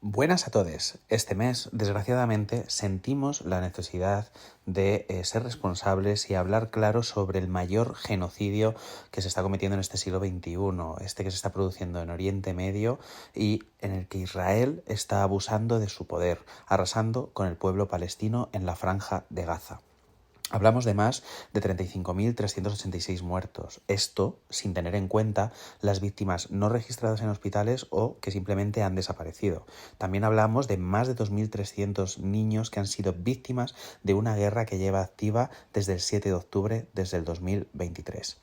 Buenas a todos. Este mes, desgraciadamente, sentimos la necesidad de ser responsables y hablar claro sobre el mayor genocidio que se está cometiendo en este siglo XXI, este que se está produciendo en Oriente Medio y en el que Israel está abusando de su poder, arrasando con el pueblo palestino en la Franja de Gaza. Hablamos de más de 35.386 muertos. Esto sin tener en cuenta las víctimas no registradas en hospitales o que simplemente han desaparecido. También hablamos de más de 2.300 niños que han sido víctimas de una guerra que lleva activa desde el 7 de octubre desde el 2023.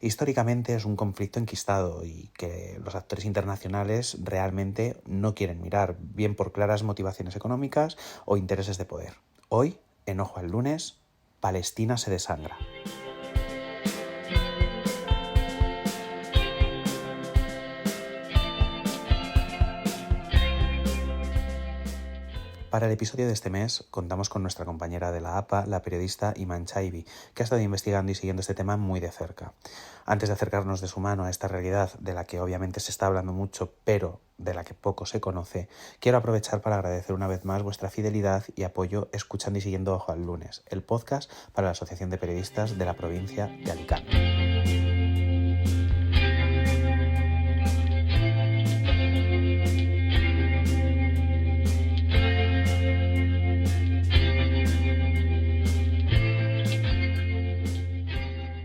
Históricamente es un conflicto enquistado y que los actores internacionales realmente no quieren mirar, bien por claras motivaciones económicas o intereses de poder. Hoy, en Ojo al Lunes, Palestina se desangra. Para el episodio de este mes contamos con nuestra compañera de la APA, la periodista Iman Chaibi, que ha estado investigando y siguiendo este tema muy de cerca. Antes de acercarnos de su mano a esta realidad de la que obviamente se está hablando mucho, pero de la que poco se conoce, quiero aprovechar para agradecer una vez más vuestra fidelidad y apoyo escuchando y siguiendo Ojo al Lunes, el podcast para la Asociación de Periodistas de la provincia de Alicante.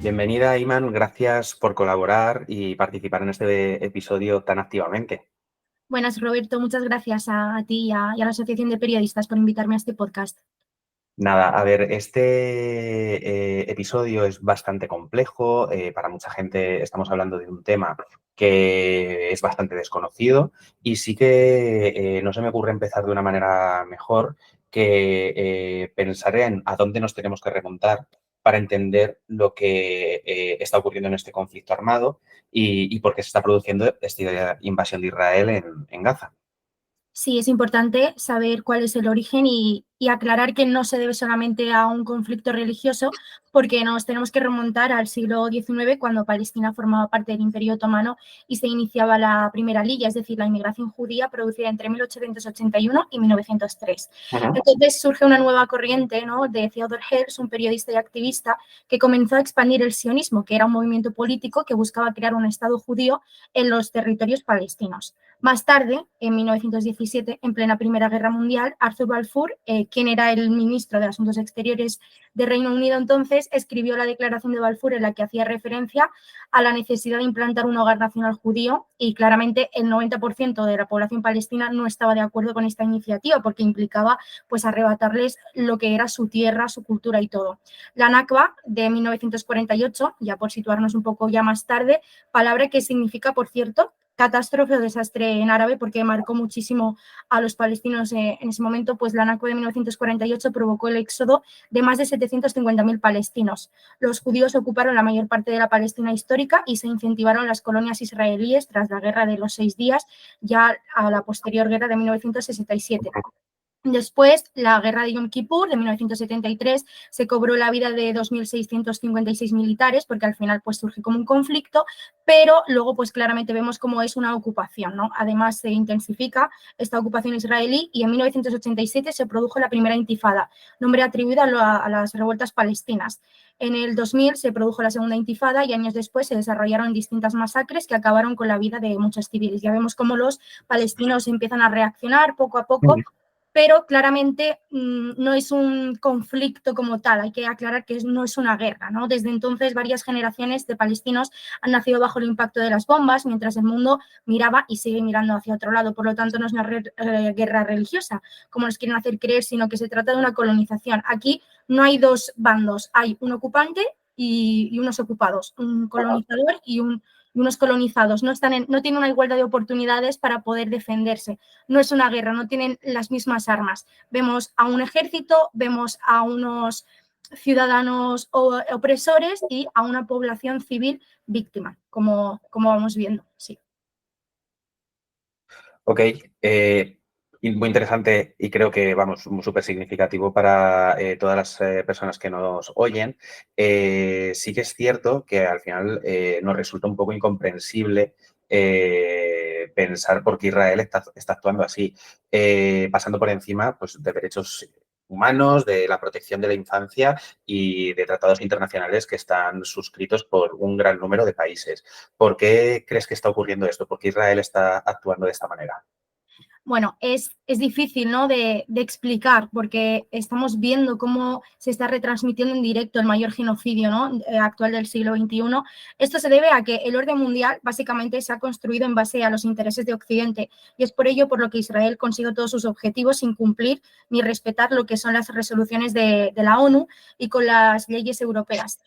Bienvenida, Iman. Gracias por colaborar y participar en este episodio tan activamente. Buenas, Roberto. Muchas gracias a ti y a la Asociación de Periodistas por invitarme a este podcast. Nada, a ver, este episodio es bastante complejo. Para mucha gente estamos hablando de un tema que es bastante desconocido y sí que no se me ocurre empezar de una manera mejor que pensar en a dónde nos tenemos que remontar para entender lo que está ocurriendo en este conflicto armado y por qué se está produciendo esta invasión de Israel en Gaza. Sí, es importante saber cuál es el origen y aclarar que no se debe solamente a un conflicto religioso, porque nos tenemos que remontar al siglo XIX, cuando Palestina formaba parte del Imperio Otomano y se iniciaba la Primera Liga, es decir, la inmigración judía producida entre 1881 y 1903. Entonces surge una nueva corriente, ¿no?, de Theodor Herzl, un periodista y activista, que comenzó a expandir el sionismo, que era un movimiento político que buscaba crear un Estado judío en los territorios palestinos. Más tarde, en 1917, en plena Primera Guerra Mundial, Arthur Balfour, quien era el ministro de Asuntos Exteriores de Reino Unido entonces, escribió la Declaración de Balfour en la que hacía referencia a la necesidad de implantar un hogar nacional judío, y claramente el 90% de la población palestina no estaba de acuerdo con esta iniciativa porque implicaba pues arrebatarles lo que era su tierra, su cultura y todo. La Nakba de 1948, ya por situarnos un poco ya más tarde, palabra que significa, por cierto, catástrofe o desastre en árabe, porque marcó muchísimo a los palestinos en ese momento, pues la Nakba de 1948 provocó el éxodo de más de 750.000 palestinos. Los judíos ocuparon la mayor parte de la Palestina histórica y se incentivaron las colonias israelíes tras la Guerra de los 6 días, ya a la posterior guerra de 1967. Después, la guerra de Yom Kippur de 1973 se cobró la vida de 2.656 militares, porque al final pues surge como un conflicto, pero luego pues claramente vemos cómo es una ocupación, ¿no? Además se intensifica esta ocupación israelí y en 1987 se produjo la primera intifada, nombre atribuido a las revueltas palestinas. En el 2000 se produjo la segunda intifada y años después se desarrollaron distintas masacres que acabaron con la vida de muchos civiles. Ya vemos cómo los palestinos empiezan a reaccionar poco a poco, pero claramente no es un conflicto como tal. Hay que aclarar que no es una guerra, ¿no? Desde entonces, varias generaciones de palestinos han nacido bajo el impacto de las bombas, mientras el mundo miraba y sigue mirando hacia otro lado. Por lo tanto, no es una guerra religiosa, como nos quieren hacer creer, sino que se trata de una colonización. Aquí no hay dos bandos, hay un ocupante y unos ocupados, un colonizador y unos colonizados. No tienen una igualdad de oportunidades para poder defenderse. No es una guerra, no tienen las mismas armas. Vemos a un ejército, vemos a unos ciudadanos opresores y a una población civil víctima, como vamos viendo. Sí. Ok, y muy interesante y creo que, vamos, súper significativo para todas las personas que nos oyen. Sí que es cierto que al final nos resulta un poco incomprensible pensar por qué Israel está actuando así, pasando por encima pues, de derechos humanos, de la protección de la infancia y de tratados internacionales que están suscritos por un gran número de países. ¿Por qué crees que está ocurriendo esto? ¿Por qué Israel está actuando de esta manera? Bueno, es difícil, ¿no? de explicar, porque estamos viendo cómo se está retransmitiendo en directo el mayor genocidio, ¿no? Actual del siglo XXI. Esto se debe a que el orden mundial básicamente se ha construido en base a los intereses de Occidente, y es por ello por lo que Israel consigue todos sus objetivos sin cumplir ni respetar lo que son las resoluciones de la ONU y con las leyes europeas.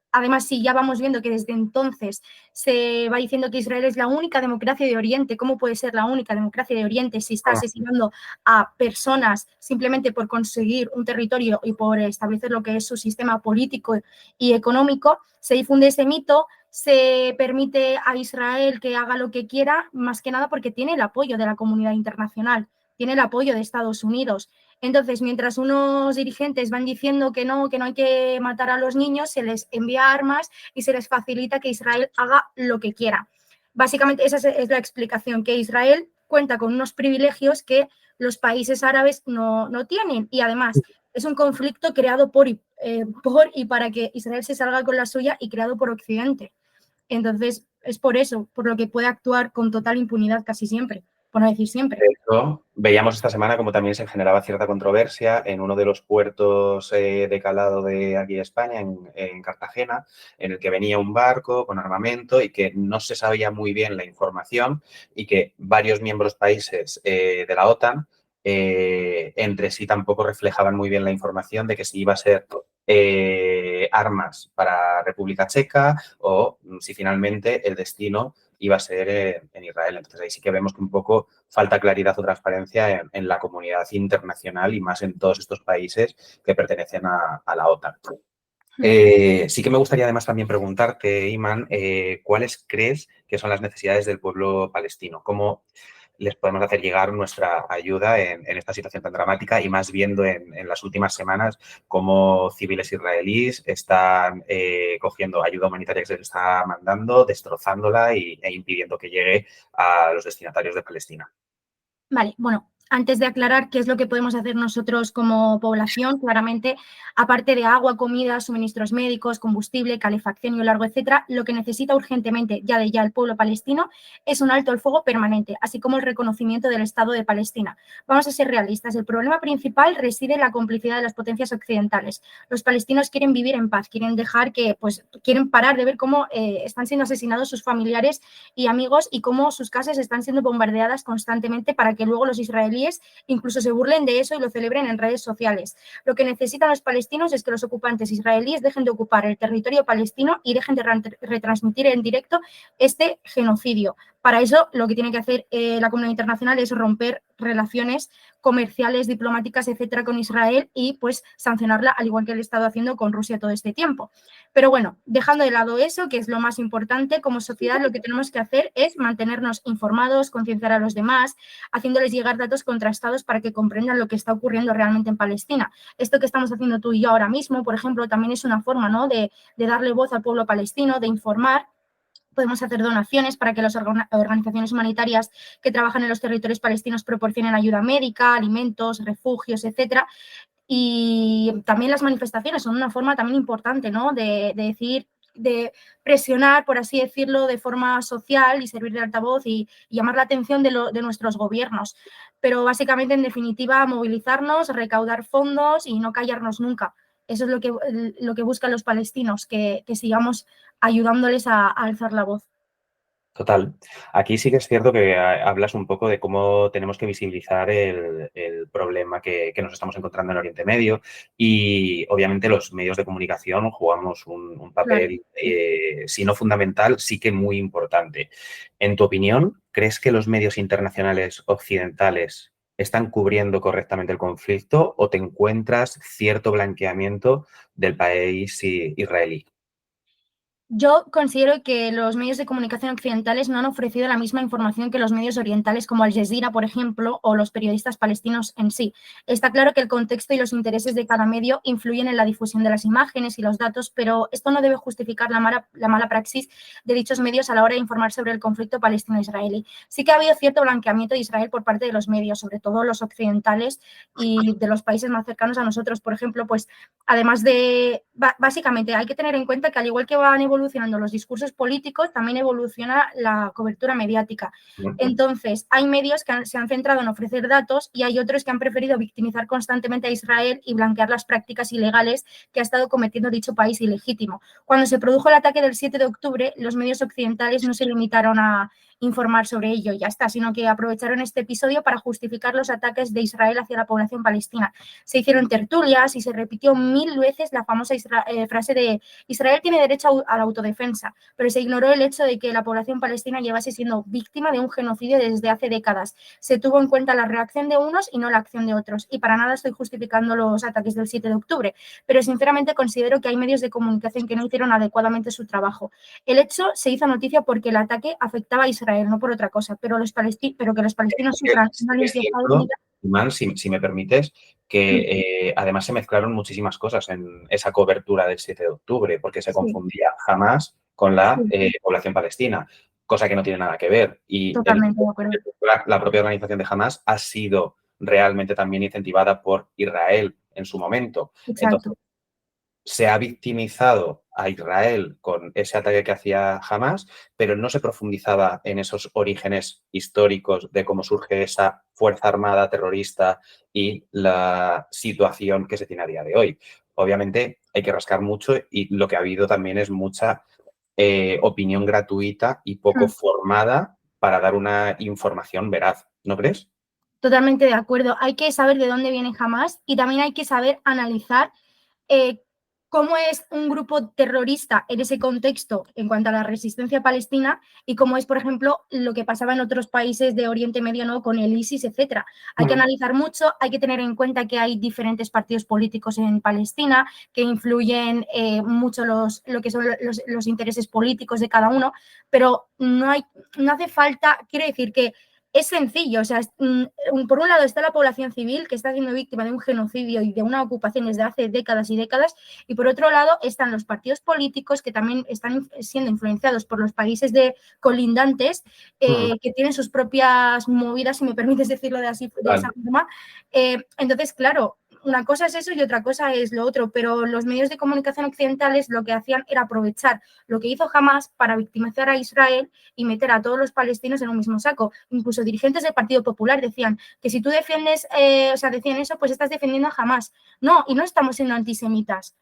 Además, sí, ya vamos viendo que desde entonces se va diciendo que Israel es la única democracia de Oriente. ¿Cómo puede ser la única democracia de Oriente si está asesinando a personas simplemente por conseguir un territorio y por establecer lo que es su sistema político y económico? Se difunde ese mito, se permite a Israel que haga lo que quiera, más que nada porque tiene el apoyo de la comunidad internacional, tiene el apoyo de Estados Unidos. Entonces, mientras unos dirigentes van diciendo que no hay que matar a los niños, se les envía armas y se les facilita que Israel haga lo que quiera. Básicamente esa es la explicación, que Israel cuenta con unos privilegios que los países árabes no tienen, y además es un conflicto creado por y para que Israel se salga con la suya y creado por Occidente. Entonces es por eso, por lo que puede actuar con total impunidad casi siempre, por no decir siempre. De hecho, veíamos esta semana como también se generaba cierta controversia en uno de los puertos de calado de aquí de España, en Cartagena, en el que venía un barco con armamento y que no se sabía muy bien la información y que varios miembros países de la OTAN entre sí tampoco reflejaban muy bien la información de que si iba a ser armas para República Checa o si finalmente el destino iba a ser en Israel. Entonces ahí sí que vemos que un poco falta claridad o transparencia en la comunidad internacional y más en todos estos países que pertenecen a la OTAN. Sí que me gustaría además también preguntarte, Iman, ¿cuáles crees que son las necesidades del pueblo palestino? ¿Cómo les podemos hacer llegar nuestra ayuda en esta situación tan dramática y más viendo en las últimas semanas cómo civiles israelíes están cogiendo ayuda humanitaria que se les está mandando, destrozándola e impidiendo que llegue a los destinatarios de Palestina? Vale, bueno, antes de aclarar qué es lo que podemos hacer nosotros como población, claramente, aparte de agua, comida, suministros médicos, combustible, calefacción y un largo etcétera, lo que necesita urgentemente ya de ya el pueblo palestino es un alto el fuego permanente, así como el reconocimiento del Estado de Palestina. Vamos a ser realistas, el problema principal reside en la complicidad de las potencias occidentales. Los palestinos quieren vivir en paz, quieren dejar que, pues, quieren parar de ver cómo están siendo asesinados sus familiares y amigos y cómo sus casas están siendo bombardeadas constantemente para que luego los israelíes incluso se burlen de eso y lo celebren en redes sociales. Lo que necesitan los palestinos es que los ocupantes israelíes dejen de ocupar el territorio palestino y dejen de retransmitir en directo este genocidio. Para eso, lo que tiene que hacer la comunidad internacional es romper relaciones comerciales, diplomáticas, etcétera, con Israel y pues sancionarla, al igual que el Estado haciendo con Rusia todo este tiempo. Pero bueno, dejando de lado eso, que es lo más importante, como sociedad lo que tenemos que hacer es mantenernos informados, concienciar a los demás, haciéndoles llegar datos contrastados para que comprendan lo que está ocurriendo realmente en Palestina. Esto que estamos haciendo tú y yo ahora mismo, por ejemplo, también es una forma, ¿no?, de darle voz al pueblo palestino, de informar. Podemos hacer donaciones para que las organizaciones humanitarias que trabajan en los territorios palestinos proporcionen ayuda médica, alimentos, refugios, etcétera. Y también las manifestaciones son una forma también importante, ¿no?, de decir, de presionar, por así decirlo, de forma social y servir de altavoz y llamar la atención de nuestros gobiernos. Pero básicamente, en definitiva, movilizarnos, recaudar fondos y no callarnos nunca. Eso es lo que buscan los palestinos, que sigamos ayudándoles a alzar la voz. Total. Aquí sí que es cierto que hablas un poco de cómo tenemos que visibilizar el problema que nos estamos encontrando en Oriente Medio y obviamente los medios de comunicación jugamos un Claro. papel, si no fundamental, sí que muy importante. En tu opinión, ¿crees que los medios internacionales occidentales están cubriendo correctamente el conflicto o te encuentras cierto blanqueamiento del país israelí? Yo considero que los medios de comunicación occidentales no han ofrecido la misma información que los medios orientales como Al Jazeera, por ejemplo, o los periodistas palestinos en sí. Está claro que el contexto y los intereses de cada medio influyen en la difusión de las imágenes y los datos, pero esto no debe justificar la mala praxis de dichos medios a la hora de informar sobre el conflicto palestino-israelí. Sí que ha habido cierto blanqueamiento de Israel por parte de los medios, sobre todo los occidentales y de los países más cercanos a nosotros. Por ejemplo, pues además de, básicamente, hay que tener en cuenta que al igual que van evolucionando los discursos políticos, también evoluciona la cobertura mediática. Entonces, hay medios que se han centrado en ofrecer datos y hay otros que han preferido victimizar constantemente a Israel y blanquear las prácticas ilegales que ha estado cometiendo dicho país ilegítimo. Cuando se produjo el ataque del 7 de octubre, los medios occidentales no se limitaron a informar sobre ello y ya está, sino que aprovecharon este episodio para justificar los ataques de Israel hacia la población palestina. Se hicieron tertulias y se repitió 1000 veces la famosa frase de Israel tiene derecho a la autodefensa, pero se ignoró el hecho de que la población palestina llevase siendo víctima de un genocidio desde hace décadas. Se tuvo en cuenta la reacción de unos y no la acción de otros. Y para nada estoy justificando los ataques del 7 de octubre, pero sinceramente considero que hay medios de comunicación que no hicieron adecuadamente su trabajo. El hecho se hizo noticia porque el ataque afectaba a Israel, no por otra cosa, pero que los palestinos sufran una Es limpieza cierto, étnica. Iman, si me permites, que además se mezclaron muchísimas cosas en esa cobertura del 7 de octubre, porque se Sí, confundía Hamas con la sí, población palestina, cosa que no tiene nada que ver. Y totalmente de acuerdo. la propia organización de Hamas ha sido realmente también incentivada por Israel en su momento. Entonces, Exacto. se ha victimizado a Israel con ese ataque que hacía Hamas, pero no se profundizaba en esos orígenes históricos de cómo surge esa fuerza armada terrorista y la situación que se tiene a día de hoy. Obviamente hay que rascar mucho y lo que ha habido también es mucha opinión gratuita y poco Mm. formada para dar una información veraz, ¿no crees? Totalmente de acuerdo. Hay que saber de dónde viene Hamas y también hay que saber analizar eh, cómo es un grupo terrorista en ese contexto en cuanto a la resistencia palestina y cómo es, por ejemplo, lo que pasaba en otros países de Oriente Medio, ¿no? Con el ISIS, etcétera. Hay que analizar mucho, hay que tener en cuenta que hay diferentes partidos políticos en Palestina que influyen mucho lo que son los intereses políticos de cada uno, pero no hace falta, quiero decir que es sencillo, o sea, por un lado está la población civil que está siendo víctima de un genocidio y de una ocupación desde hace décadas y décadas, y por otro lado están los partidos políticos que también están siendo influenciados por los países colindantes que tienen sus propias movidas, si me permites decirlo de esa forma. Entonces, claro, una cosa es eso y otra cosa es lo otro, pero los medios de comunicación occidentales lo que hacían era aprovechar lo que hizo Hamas para victimizar a Israel y meter a todos los palestinos en un mismo saco. Incluso dirigentes del Partido Popular decían que si tú defiendes, o sea, decían eso, pues estás defendiendo a Hamas. No, y no estamos siendo antisemitas.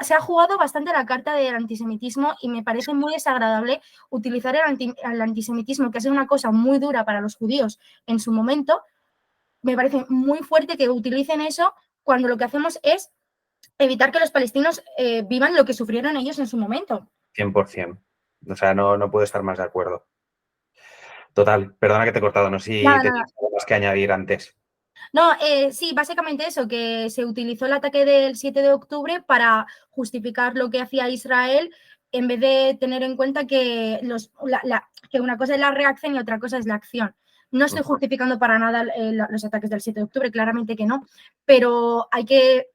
Se ha jugado bastante la carta del antisemitismo y me parece muy desagradable utilizar el antisemitismo, que ha sido una cosa muy dura para los judíos en su momento. Me parece muy fuerte que utilicen eso cuando lo que hacemos es evitar que los palestinos vivan lo que sufrieron ellos en su momento. 100%. O sea, no puedo estar más de acuerdo. Total, perdona que te he cortado, no sé si Nada, tenías nada. algo más que añadir antes. No, sí, básicamente eso, que se utilizó el ataque del 7 de octubre para justificar lo que hacía Israel en vez de tener en cuenta que, que una cosa es la reacción y otra cosa es la acción. No estoy justificando para nada los ataques del 7 de octubre, claramente que no, pero hay que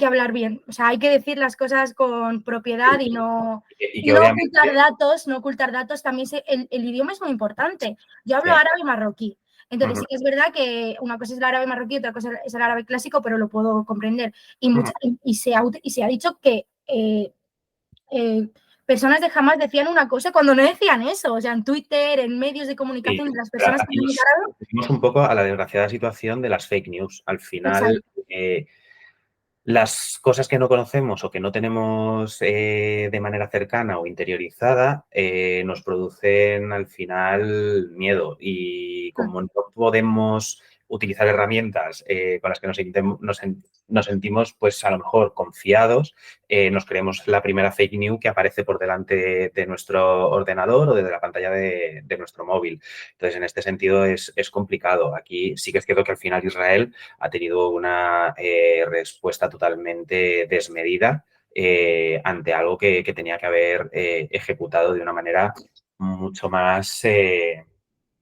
hablar bien, o sea, hay que decir las cosas con propiedad Y y que no ocultar obviamente... datos, no ocultar datos, también el idioma es muy importante. Yo hablo Sí. árabe y marroquí, entonces sí que es verdad que una cosa es el árabe marroquí, otra cosa es el árabe clásico, pero lo puedo comprender. Y se ha dicho que personas de Hamas decían una cosa cuando no decían eso, o sea, en Twitter, en medios de Sí, comunicación, las pero personas que aquí vienen de nos árabe. pusimos un poco a la desgraciada situación de las fake news. Al final, Exacto. las cosas que no conocemos o que no tenemos de manera cercana o interiorizada nos producen al final miedo y como no podemos utilizar herramientas con las que nos sentimos pues a lo mejor confiados, nos creemos la primera fake news que aparece por delante de nuestro ordenador o desde la pantalla de nuestro móvil. Entonces, en este sentido es complicado. Aquí sí que es cierto que al final Israel ha tenido una respuesta totalmente desmedida ante algo que tenía que haber ejecutado de una manera mucho más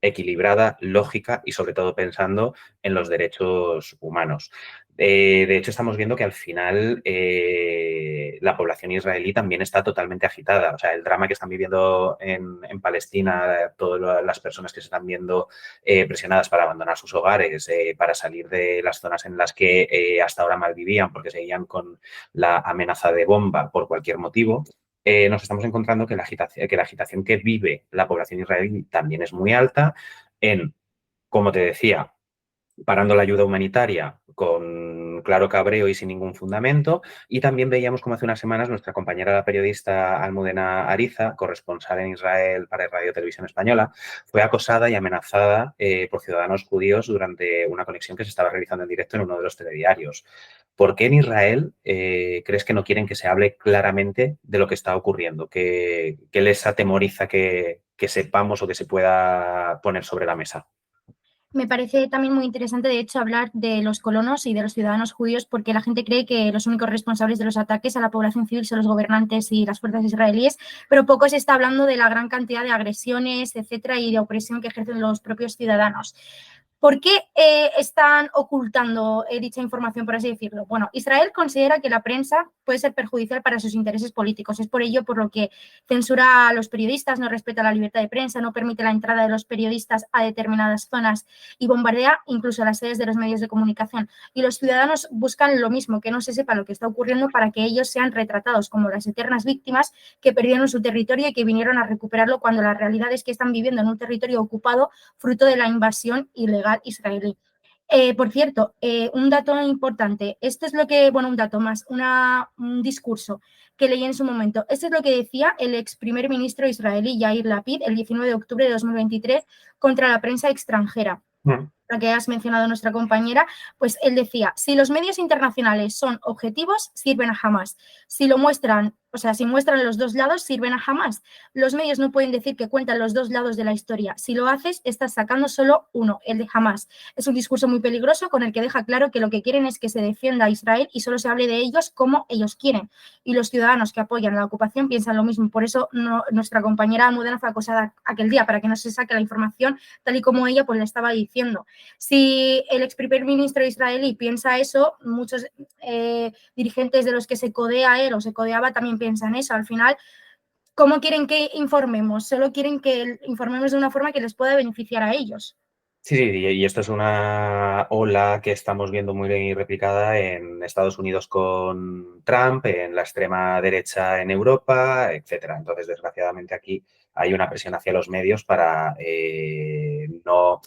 equilibrada, lógica y sobre todo pensando en los derechos humanos. De hecho, estamos viendo que al final la población israelí también está totalmente agitada. O sea, el drama que están viviendo en Palestina, todas las personas que se están viendo presionadas para abandonar sus hogares, para salir de las zonas en las que hasta ahora malvivían porque seguían con la amenaza de bomba por cualquier motivo, nos estamos encontrando que la agitación que vive la población israelí también es muy alta en, como te decía, parando la ayuda humanitaria con claro cabreo y sin ningún fundamento. Y también veíamos como hace unas semanas nuestra compañera la periodista Almudena Ariza, corresponsal en Israel para Radio Televisión Española, fue acosada y amenazada por ciudadanos judíos durante una conexión que se estaba realizando en directo en uno de los telediarios. ¿Por qué en Israel crees que no quieren que se hable claramente de lo que está ocurriendo? ¿Qué les atemoriza que sepamos o que se pueda poner sobre la mesa? Me parece también muy interesante, de hecho, hablar de los colonos y de los ciudadanos judíos, porque la gente cree que los únicos responsables de los ataques a la población civil son los gobernantes y las fuerzas israelíes, pero poco se está hablando de la gran cantidad de agresiones, etcétera, y de opresión que ejercen los propios ciudadanos. ¿Por qué están ocultando dicha información, por así decirlo? Bueno, Israel considera que la prensa puede ser perjudicial para sus intereses políticos. Es por ello por lo que censura a los periodistas, no respeta la libertad de prensa, no permite la entrada de los periodistas a determinadas zonas y bombardea incluso las sedes de los medios de comunicación. Y los ciudadanos buscan lo mismo, que no se sepa lo que está ocurriendo para que ellos sean retratados como las eternas víctimas que perdieron su territorio y que vinieron a recuperarlo cuando la realidad es que están viviendo en un territorio ocupado fruto de la invasión ilegal israelí. Por cierto, un dato importante, esto es lo que, bueno, un dato más, un discurso que leí en su momento. Esto es lo que decía el ex primer ministro israelí Yair Lapid el 19 de octubre de 2023 contra la prensa extranjera. La que has mencionado nuestra compañera, pues él decía, si los medios internacionales son objetivos, sirven a Hamás. Si lo muestran, o sea, si muestran los dos lados, sirven a Hamás. Los medios no pueden decir que cuentan los dos lados de la historia. Si lo haces, estás sacando solo uno, el de Hamás. Es un discurso muy peligroso con el que deja claro que lo que quieren es que se defienda a Israel y solo se hable de ellos como ellos quieren. Y los ciudadanos que apoyan la ocupación piensan lo mismo. Por eso nuestra compañera Almudena fue acosada aquel día, para que no se saque la información tal y como ella pues le estaba diciendo. Si el ex primer ministro israelí piensa eso, muchos dirigentes de los que se codea él o se codeaba también piensan eso. Al final, ¿cómo quieren que informemos? Solo quieren que informemos de una forma que les pueda beneficiar a ellos. Sí, y esto es una ola que estamos viendo muy replicada en Estados Unidos con Trump, en la extrema derecha en Europa, etcétera. Entonces, desgraciadamente, aquí hay una presión hacia los medios para no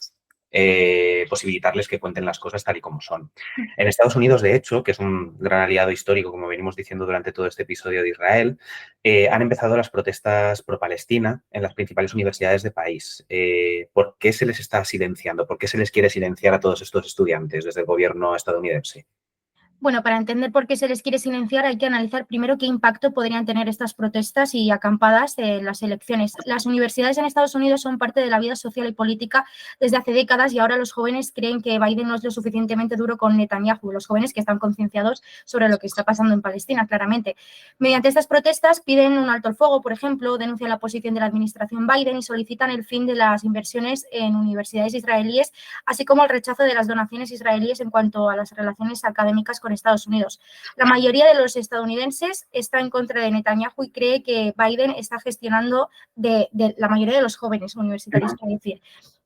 posibilitarles que cuenten las cosas tal y como son. En Estados Unidos, de hecho, que es un gran aliado histórico, como venimos diciendo durante todo este episodio de Israel, han empezado las protestas pro-Palestina en las principales universidades del país. ¿Por qué se les está silenciando? ¿Por qué se les quiere silenciar a todos estos estudiantes desde el gobierno estadounidense? Bueno, para entender por qué se les quiere silenciar hay que analizar primero qué impacto podrían tener estas protestas y acampadas en las elecciones. Las universidades en Estados Unidos son parte de la vida social y política desde hace décadas y ahora los jóvenes creen que Biden no es lo suficientemente duro con Netanyahu, los jóvenes que están concienciados sobre lo que está pasando en Palestina, claramente. Mediante estas protestas piden un alto el fuego, por ejemplo, denuncian la posición de la administración Biden y solicitan el fin de las inversiones en universidades israelíes, así como el rechazo de las donaciones israelíes en cuanto a las relaciones académicas con Estados Unidos. La mayoría de los estadounidenses está en contra de Netanyahu y cree que Biden está gestionando, de la mayoría de los jóvenes universitarios, quiero decir,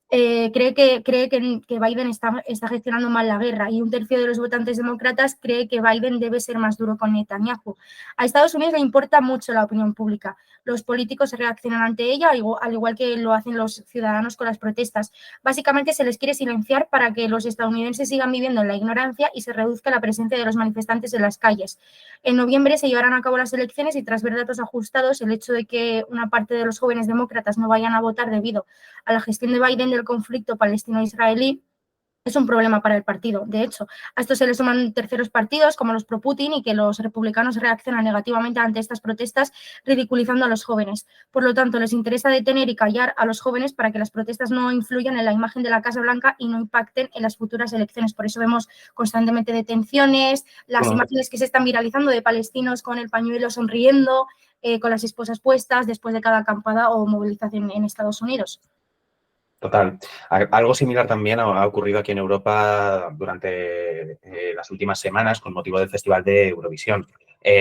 cree que Biden está gestionando mal la guerra y un tercio de los votantes demócratas cree que Biden debe ser más duro con Netanyahu. A Estados Unidos le importa mucho la opinión pública. Los políticos reaccionan ante ella, al igual que lo hacen los ciudadanos con las protestas. Básicamente se les quiere silenciar para que los estadounidenses sigan viviendo en la ignorancia y se reduzca la presencia de los manifestantes en las calles. En noviembre se llevarán a cabo las elecciones y tras ver datos ajustados, el hecho de que una parte de los jóvenes demócratas no vayan a votar debido a la gestión de Biden del conflicto palestino-israelí es un problema para el partido. De hecho, a esto se le suman terceros partidos como los pro-Putin y que los republicanos reaccionan negativamente ante estas protestas, ridiculizando a los jóvenes. Por lo tanto, les interesa detener y callar a los jóvenes para que las protestas no influyan en la imagen de la Casa Blanca y no impacten en las futuras elecciones. Por eso vemos constantemente detenciones, las imágenes que se están viralizando de palestinos con el pañuelo sonriendo, con las esposas puestas después de cada acampada o movilización en Estados Unidos. Total. Algo similar también ha ocurrido aquí en Europa durante las últimas semanas con motivo del Festival de Eurovisión.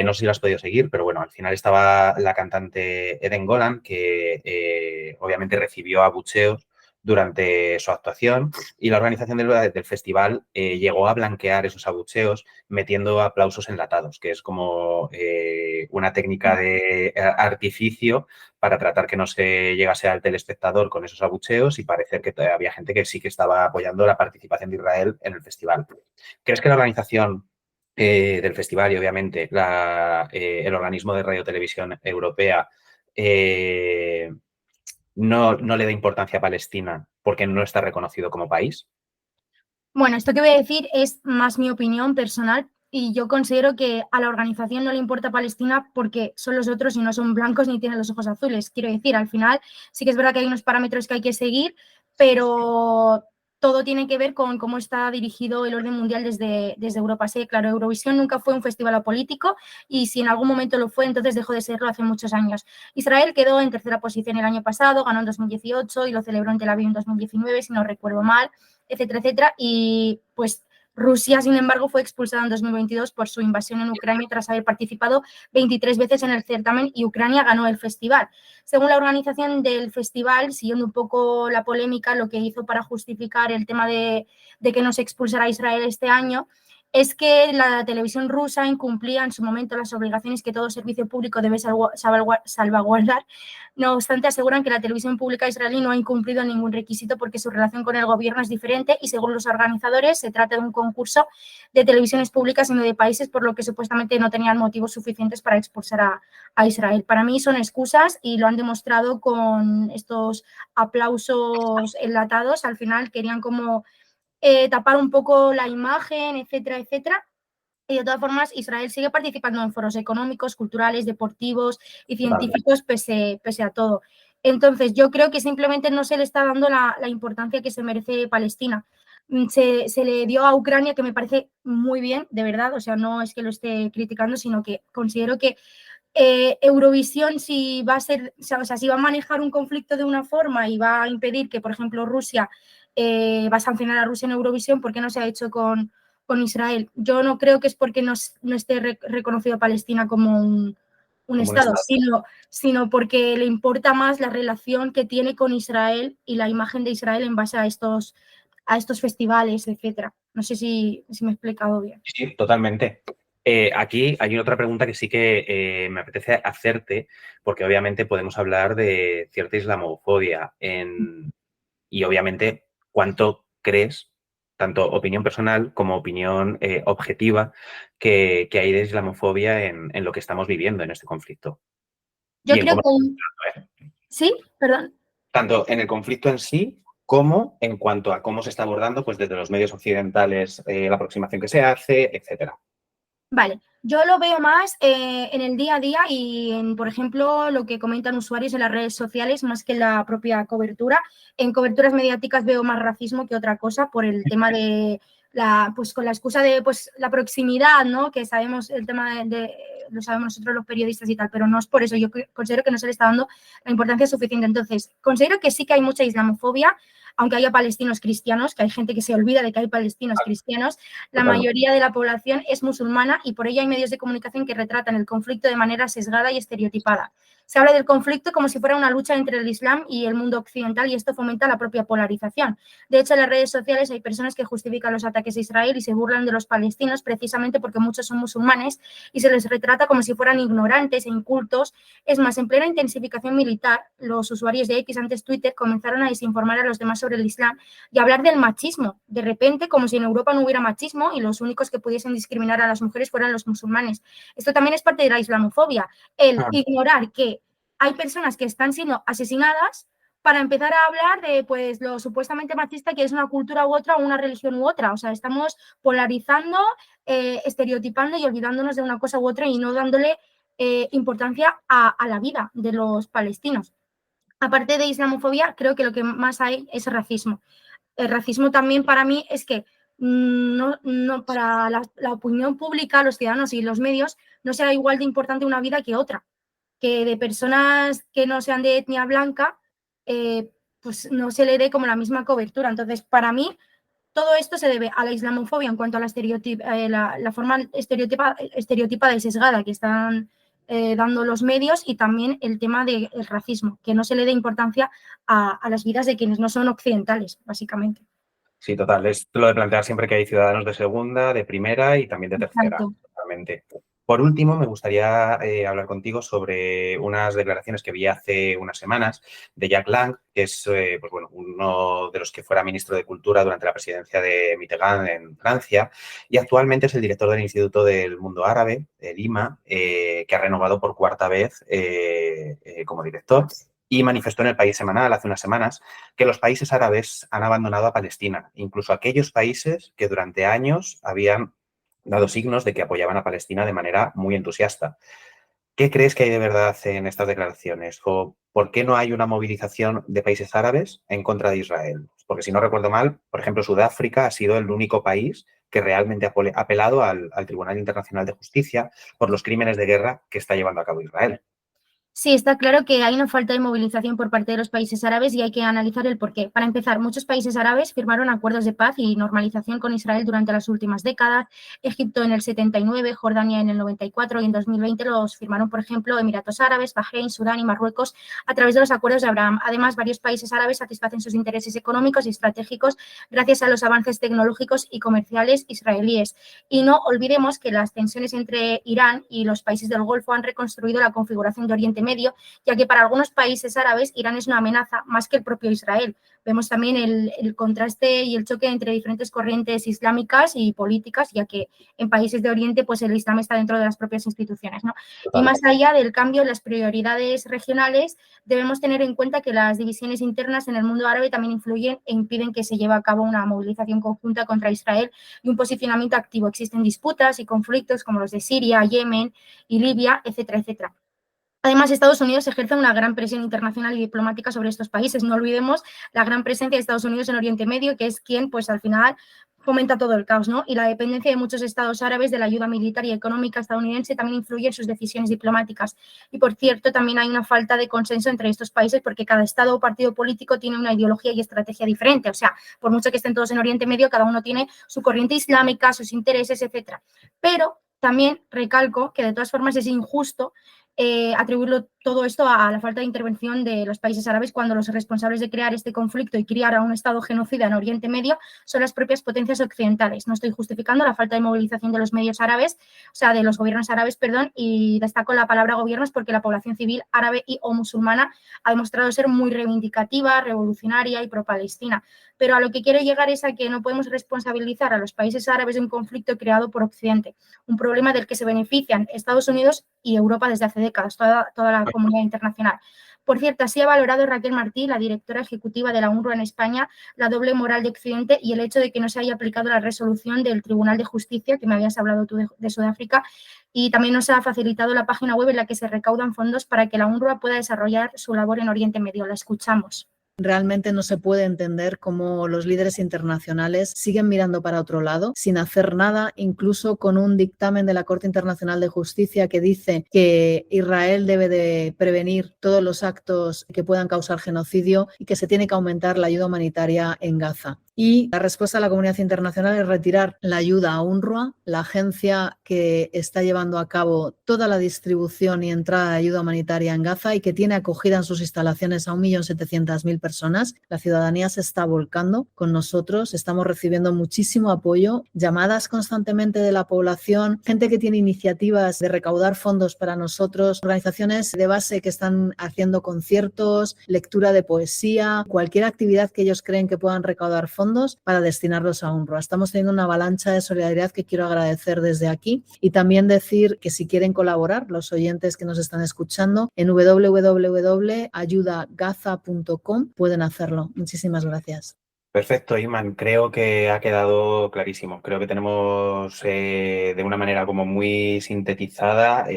No sé si lo has podido seguir, pero bueno, al final estaba la cantante Eden Golan, que obviamente recibió abucheos durante su actuación y la organización del festival llegó a blanquear esos abucheos metiendo aplausos enlatados, que es como una técnica de artificio para tratar que no se llegase al telespectador con esos abucheos y parecer que había gente que sí que estaba apoyando la participación de Israel en el festival. ¿Crees que la organización del festival y obviamente el organismo de radiotelevisión europea no le da importancia a Palestina porque no está reconocido como país? Bueno, esto que voy a decir es más mi opinión personal y yo considero que a la organización no le importa Palestina porque son los otros y no son blancos ni tienen los ojos azules. Quiero decir, al final sí que es verdad que hay unos parámetros que hay que seguir, pero todo tiene que ver con cómo está dirigido el orden mundial desde Europa. Sí, claro, Eurovisión nunca fue un festival apolítico y si en algún momento lo fue, entonces dejó de serlo hace muchos años. Israel quedó en tercera posición el año pasado, ganó en 2018 y lo celebró en Tel Aviv en 2019, si no recuerdo mal, etcétera, etcétera. Y pues Rusia, sin embargo, fue expulsada en 2022 por su invasión en Ucrania tras haber participado 23 veces en el certamen y Ucrania ganó el festival. Según la organización del festival, siguiendo un poco la polémica, lo que hizo para justificar el tema de que no se expulsara a Israel este año es que la televisión rusa incumplía en su momento las obligaciones que todo servicio público debe salvaguardar. No obstante, aseguran que la televisión pública israelí no ha incumplido ningún requisito porque su relación con el gobierno es diferente y, según los organizadores, se trata de un concurso de televisiones públicas y no de países, por lo que supuestamente no tenían motivos suficientes para expulsar a Israel. Para mí son excusas y lo han demostrado con estos aplausos enlatados. Al final querían como tapar un poco la imagen, etcétera, etcétera. Y de todas formas, Israel sigue participando en foros económicos, culturales, deportivos y científicos pese a todo. Entonces, yo creo que simplemente no se le está dando la importancia que se merece Palestina. Se le dio a Ucrania, que me parece muy bien, de verdad, o sea, no es que lo esté criticando, sino que considero que Eurovisión, si va a ser, o sea, si va a manejar un conflicto de una forma y va a impedir que, por ejemplo, Rusia va a sancionar a Rusia en Eurovisión, ¿por qué no se ha hecho con Israel? Yo no creo que es porque no esté reconocido a Palestina como un Estado, sino porque le importa más la relación que tiene con Israel y la imagen de Israel en base a estos festivales, etcétera. No sé si me he explicado bien. Sí, totalmente. Aquí hay otra pregunta que sí que me apetece hacerte, porque obviamente podemos hablar de cierta islamofobia y obviamente cuánto crees, tanto opinión personal como opinión objetiva, que hay de islamofobia en lo que estamos viviendo en este conflicto. Yo creo que... ¿Sí? Perdón. Tanto en el conflicto en sí como en cuanto a cómo se está abordando pues desde los medios occidentales, la aproximación que se hace, etcétera. Vale, yo lo veo más en el día a día y en, por ejemplo, lo que comentan usuarios en las redes sociales más que en la propia cobertura. En coberturas mediáticas veo más racismo que otra cosa por el tema de pues con la excusa de pues la proximidad, ¿no? Que sabemos el tema lo sabemos nosotros los periodistas y tal, pero no es por eso. Yo considero que no se le está dando la importancia suficiente. Entonces, considero que sí que hay mucha islamofobia, aunque haya palestinos cristianos, que hay gente que se olvida de que hay palestinos cristianos, la mayoría de la población es musulmana y por ello hay medios de comunicación que retratan el conflicto de manera sesgada y estereotipada. Se habla del conflicto como si fuera una lucha entre el Islam y el mundo occidental y esto fomenta la propia polarización. De hecho, en las redes sociales hay personas que justifican los ataques a Israel y se burlan de los palestinos precisamente porque muchos son musulmanes y se les retrata como si fueran ignorantes e incultos. Es más, en plena intensificación militar, los usuarios de X, antes Twitter, comenzaron a desinformar a los demás sobre el Islam y hablar del machismo. De repente, como si en Europa no hubiera machismo y los únicos que pudiesen discriminar a las mujeres fueran los musulmanes. Esto también es parte de la islamofobia, el ignorar que hay personas que están siendo asesinadas para empezar a hablar de pues lo supuestamente machista que es una cultura u otra o una religión u otra. O sea, estamos polarizando, estereotipando y olvidándonos de una cosa u otra y no dándole importancia a la vida de los palestinos. Aparte de islamofobia, creo que lo que más hay es racismo. El racismo también para mí es que no para la opinión pública, los ciudadanos y los medios, no sea igual de importante una vida que otra. Que de personas que no sean de etnia blanca, pues no se le dé como la misma cobertura. Entonces, para mí, todo esto se debe a la islamofobia en cuanto a la forma estereotipada y sesgada que están dando los medios y también el tema del racismo, que no se le dé importancia a las vidas de quienes no son occidentales, básicamente. Sí, total. Es lo de plantear siempre que hay ciudadanos de segunda, de primera y también de tercera. Exacto. Totalmente. Por último, me gustaría hablar contigo sobre unas declaraciones que vi hace unas semanas de Jack Lang, que es pues bueno, uno de los que fuera ministro de Cultura durante la presidencia de Mitterrand en Francia y actualmente es el director del Instituto del Mundo Árabe, el IMA, que ha renovado por cuarta vez como director y manifestó en el País Semanal hace unas semanas que los países árabes han abandonado a Palestina, incluso aquellos países que durante años habían dado signos de que apoyaban a Palestina de manera muy entusiasta. ¿Qué crees que hay de verdad en estas declaraciones? ¿O por qué no hay una movilización de países árabes en contra de Israel? Porque si no recuerdo mal, por ejemplo, Sudáfrica ha sido el único país que realmente ha apelado al Tribunal Internacional de Justicia por los crímenes de guerra que está llevando a cabo Israel. Sí, está claro que hay una falta de movilización por parte de los países árabes y hay que analizar el porqué. Para empezar, muchos países árabes firmaron acuerdos de paz y normalización con Israel durante las últimas décadas. Egipto en el 79, Jordania en el 94 y en 2020 los firmaron, por ejemplo, Emiratos Árabes, Bahrein, Sudán y Marruecos a través de los acuerdos de Abraham. Además, varios países árabes satisfacen sus intereses económicos y estratégicos gracias a los avances tecnológicos y comerciales israelíes. Y no olvidemos que las tensiones entre Irán y los países del Golfo han reconstruido la configuración de Oriente Medio, ya que para algunos países árabes Irán es una amenaza más que el propio Israel. Vemos también el contraste y el choque entre diferentes corrientes islámicas y políticas, ya que en países de Oriente pues el Islam está dentro de las propias instituciones, ¿no? Y más allá del cambio en las prioridades regionales, debemos tener en cuenta que las divisiones internas en el mundo árabe también influyen e impiden que se lleve a cabo una movilización conjunta contra Israel y un posicionamiento activo. Existen disputas y conflictos como los de Siria, Yemen y Libia, etcétera, etcétera. Además, Estados Unidos ejerce una gran presión internacional y diplomática sobre estos países. No olvidemos la gran presencia de Estados Unidos en Oriente Medio, que es quien, pues al final, fomenta todo el caos, ¿no? Y la dependencia de muchos estados árabes de la ayuda militar y económica estadounidense también influye en sus decisiones diplomáticas. Y, por cierto, también hay una falta de consenso entre estos países porque cada estado o partido político tiene una ideología y estrategia diferente. O sea, por mucho que estén todos en Oriente Medio, cada uno tiene su corriente islámica, sus intereses, etcétera. Pero también recalco que, de todas formas, es injusto atribuirlo todo esto a la falta de intervención de los países árabes cuando los responsables de crear este conflicto y criar a un Estado genocida en Oriente Medio son las propias potencias occidentales. No estoy justificando la falta de movilización de los medios árabes, o sea, de los gobiernos árabes, perdón, y destaco la palabra gobiernos porque la población civil árabe y o musulmana ha demostrado ser muy reivindicativa, revolucionaria y pro-palestina. Pero a lo que quiero llegar es a que no podemos responsabilizar a los países árabes de un conflicto creado por Occidente, un problema del que se benefician Estados Unidos y Europa desde hace décadas, toda la comunidad internacional. Por cierto, así ha valorado Raquel Martí, la directora ejecutiva de la UNRWA en España, la doble moral de Occidente y el hecho de que no se haya aplicado la resolución del Tribunal de Justicia, que me habías hablado tú de Sudáfrica, y también no se ha facilitado la página web en la que se recaudan fondos para que la UNRWA pueda desarrollar su labor en Oriente Medio. La escuchamos. Realmente no se puede entender cómo los líderes internacionales siguen mirando para otro lado sin hacer nada, incluso con un dictamen de la Corte Internacional de Justicia que dice que Israel debe de prevenir todos los actos que puedan causar genocidio y que se tiene que aumentar la ayuda humanitaria en Gaza. Y la respuesta de la comunidad internacional es retirar la ayuda a UNRWA, la agencia que está llevando a cabo toda la distribución y entrada de ayuda humanitaria en Gaza y que tiene acogida en sus instalaciones a 1.700.000 personas. La ciudadanía se está volcando con nosotros, estamos recibiendo muchísimo apoyo, llamadas constantemente de la población, gente que tiene iniciativas de recaudar fondos para nosotros, organizaciones de base que están haciendo conciertos, lectura de poesía, cualquier actividad que ellos creen que puedan recaudar fondos. fondos para destinarlos a UNRWA. Estamos teniendo una avalancha de solidaridad que quiero agradecer desde aquí y también decir que si quieren colaborar, los oyentes que nos están escuchando, en www.ayudagaza.com pueden hacerlo. Muchísimas gracias. Perfecto, Iman. Creo que ha quedado clarísimo. Creo que tenemos de una manera como muy sintetizada,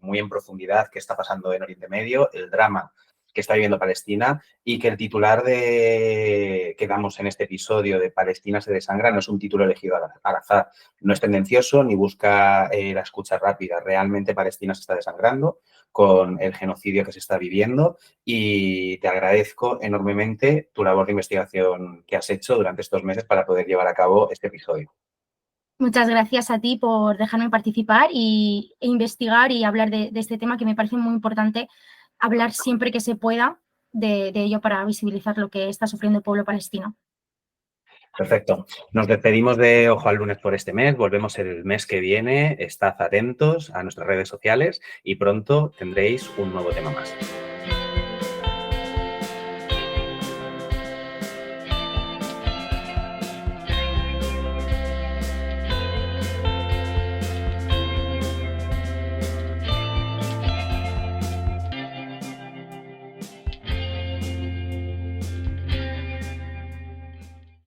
muy en profundidad, qué está pasando en Oriente Medio, el drama que está viviendo Palestina y que el titular que damos en este episodio de Palestina se desangra no es un título elegido al azar. No es tendencioso ni busca la escucha rápida. Realmente Palestina se está desangrando con el genocidio que se está viviendo y te agradezco enormemente tu labor de investigación que has hecho durante estos meses para poder llevar a cabo este episodio. Muchas gracias a ti por dejarme participar e investigar y hablar de este tema que me parece muy importante hablar siempre que se pueda de ello para visibilizar lo que está sufriendo el pueblo palestino. Perfecto. Nos despedimos de Ojo al Lunes por este mes. Volvemos el mes que viene. Estad atentos a nuestras redes sociales y pronto tendréis un nuevo tema más.